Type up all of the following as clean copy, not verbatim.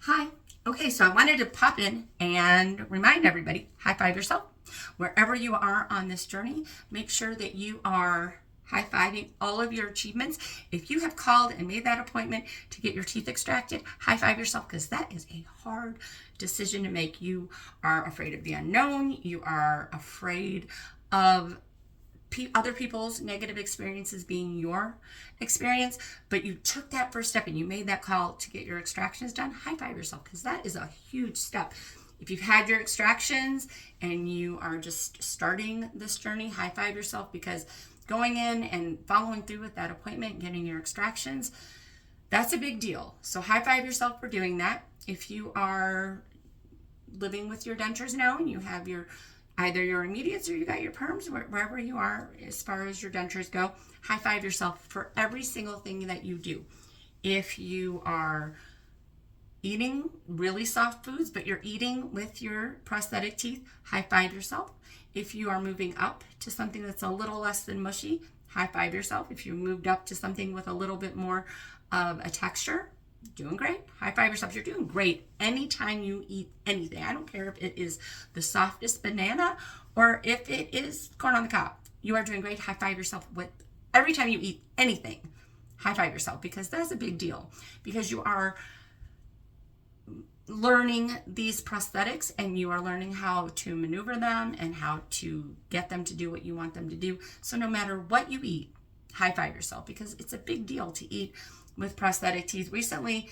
Hi. Okay, so I wanted to pop in and remind everybody, high five yourself. Wherever you are on this journey, make sure that you are high-fiving all of your achievements. If you have called and made that appointment to get your teeth extracted, high-five yourself, because that is a hard decision to make. You are afraid of the unknown. You are afraid of other people's negative experiences being your experience, but you took that first step and you made that call to get your extractions done. High five yourself, because that is a huge step. If you've had your extractions and you are just starting this journey, high five yourself, because going in and following through with that appointment, getting your extractions, that's a big deal. So high five yourself for doing that. If you are living with your dentures now and you have either your immediates or you got your perms, wherever you are as far as your dentures go, high five yourself for every single thing that you do. If you are eating really soft foods, but you're eating with your prosthetic teeth, high five yourself. If you are moving up to something that's a little less than mushy, high five yourself. If you moved up to something with a little bit more of a texture, doing great. High five yourself. You're doing great anytime you eat anything. I don't care if it is the softest banana or if it is corn on the cob. You are doing great. High five yourself with every time you eat anything. High five yourself, because that's a big deal, because you are learning these prosthetics and you are learning how to maneuver them and how to get them to do what you want them to do. So no matter what you eat, high five yourself, because it's a big deal to eat with prosthetic teeth. Recently,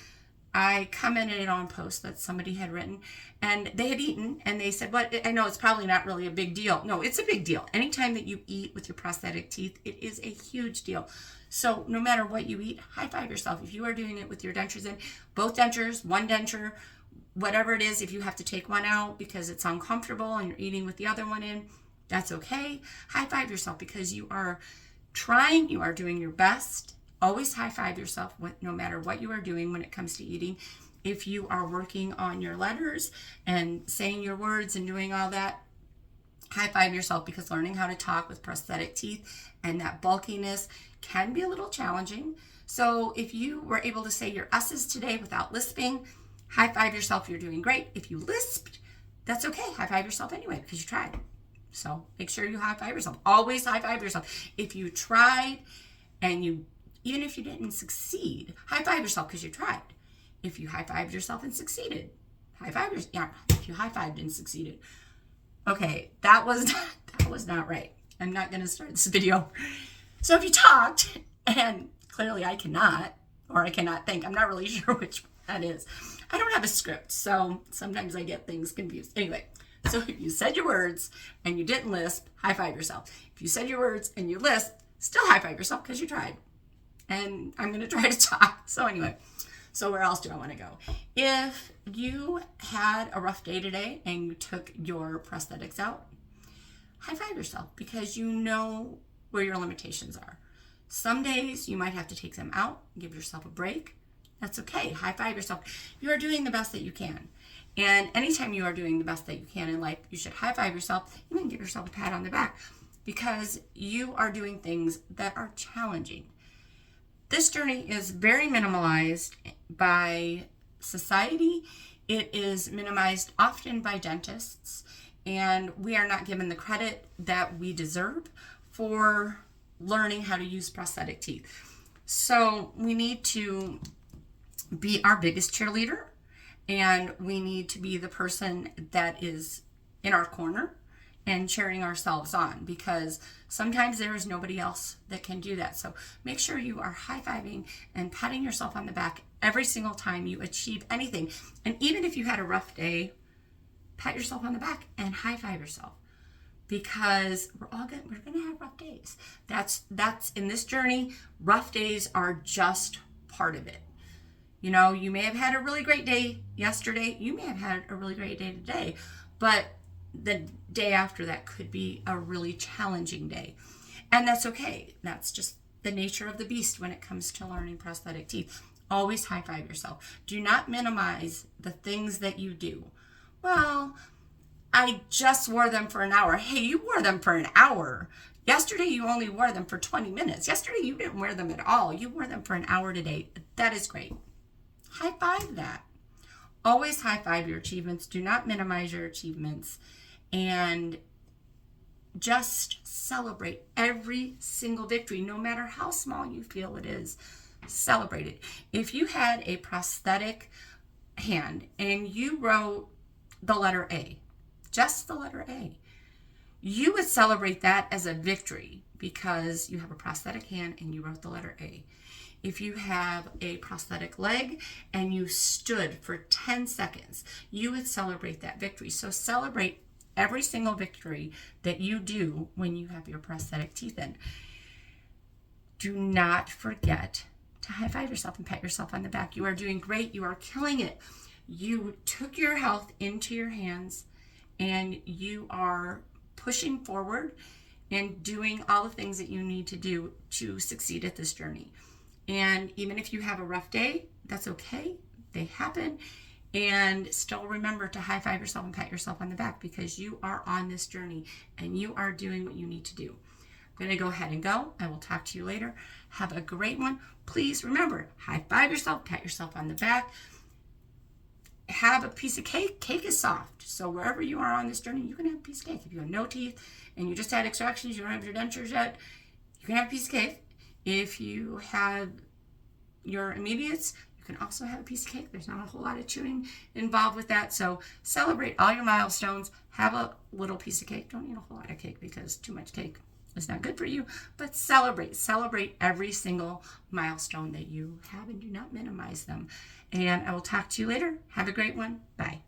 I commented on a post that somebody had written, and they had eaten, and they said, "What? I know it's probably not really a big deal." No, it's a big deal. Anytime that you eat with your prosthetic teeth, it is a huge deal. So no matter what you eat, high five yourself. If you are doing it with your dentures in, both dentures, one denture, whatever it is, if you have to take one out because it's uncomfortable and you're eating with the other one in, that's okay. High five yourself, because you are trying, you are doing your best. Always high five yourself no matter what you are doing when it comes to eating. If you are working on your letters and saying your words and doing all that, high five yourself, because learning how to talk with prosthetic teeth and that bulkiness can be a little challenging. So if you were able to say your S's today without lisping, high five yourself. You're doing great. If you lisped, that's okay. High five yourself anyway, because you tried. So make sure you high five yourself. Always high five yourself. If you tried and even if you didn't succeed, high five yourself, because you tried. If you high fived yourself and succeeded, high five yourself. Yeah, if you high fived and succeeded. Okay, that was not right. I'm not going to start this video. So if you talked, and clearly I cannot think, I'm not really sure which one that is. I don't have a script, so sometimes I get things confused. Anyway, so if you said your words and you didn't lisp, high five yourself. If you said your words and you lisped, still high five yourself, because you tried. And I'm going to try to talk. So anyway, so where else do I want to go? If you had a rough day today and you took your prosthetics out, high five yourself, because you know where your limitations are. Some days you might have to take them out, give yourself a break. That's okay. High five yourself. You are doing the best that you can. And anytime you are doing the best that you can in life, you should high five yourself, even give yourself a pat on the back, because you are doing things that are challenging. This journey is very minimalized by society. It is minimized often by dentists, and we are not given the credit that we deserve for learning how to use prosthetic teeth. So we need to be our biggest cheerleader, and we need to be the person that is in our corner and cheering ourselves on, because sometimes there is nobody else that can do that. So make sure you are high-fiving and patting yourself on the back every single time you achieve anything. And even if you had a rough day, pat yourself on the back and high-five yourself, because we're going to have rough days. That's in this journey. Rough days are just part of it. You know, you may have had a really great day yesterday. You may have had a really great day today, but the day after that could be a really challenging day. And that's okay. That's just the nature of the beast when it comes to learning prosthetic teeth. Always high five yourself. Do not minimize the things that you do. Well, I just wore them for an hour. Hey, you wore them for an hour. Yesterday, you only wore them for 20 minutes. Yesterday, you didn't wear them at all. You wore them for an hour today. That is great. High five that. always high five your achievements. Do not minimize your achievements. And just celebrate every single victory, no matter how small you feel it is. Celebrate it. If you had a prosthetic hand and you wrote the letter A, just the letter A, you would celebrate that as a victory because you have a prosthetic hand and you wrote the letter A. If you have a prosthetic leg and you stood for 10 seconds, you would celebrate that victory. So celebrate every single victory that you do when you have your prosthetic teeth in. Do not forget to high five yourself and pat yourself on the back. You are doing great. You are killing it. You took your health into your hands and you are pushing forward and doing all the things that you need to do to succeed at this journey. And even if you have a rough day, that's okay. They happen. And still remember to high five yourself and pat yourself on the back because you are on this journey and you are doing what you need to do. I'm going to go ahead and go. I will talk to you later. Have a great one. Please remember, high five yourself, pat yourself on the back. Have a piece of cake. Cake is soft. So wherever you are on this journey, you can have a piece of cake. If you have no teeth and you just had extractions, you don't have your dentures yet, you can have a piece of cake. If you have your immediates, you can also have a piece of cake. There's not a whole lot of chewing involved with that. So celebrate all your milestones. Have a little piece of cake. Don't eat a whole lot of cake because too much cake is not good for you. But celebrate every single milestone that you have and do not minimize them. And I will talk to you later. Have a great one. Bye.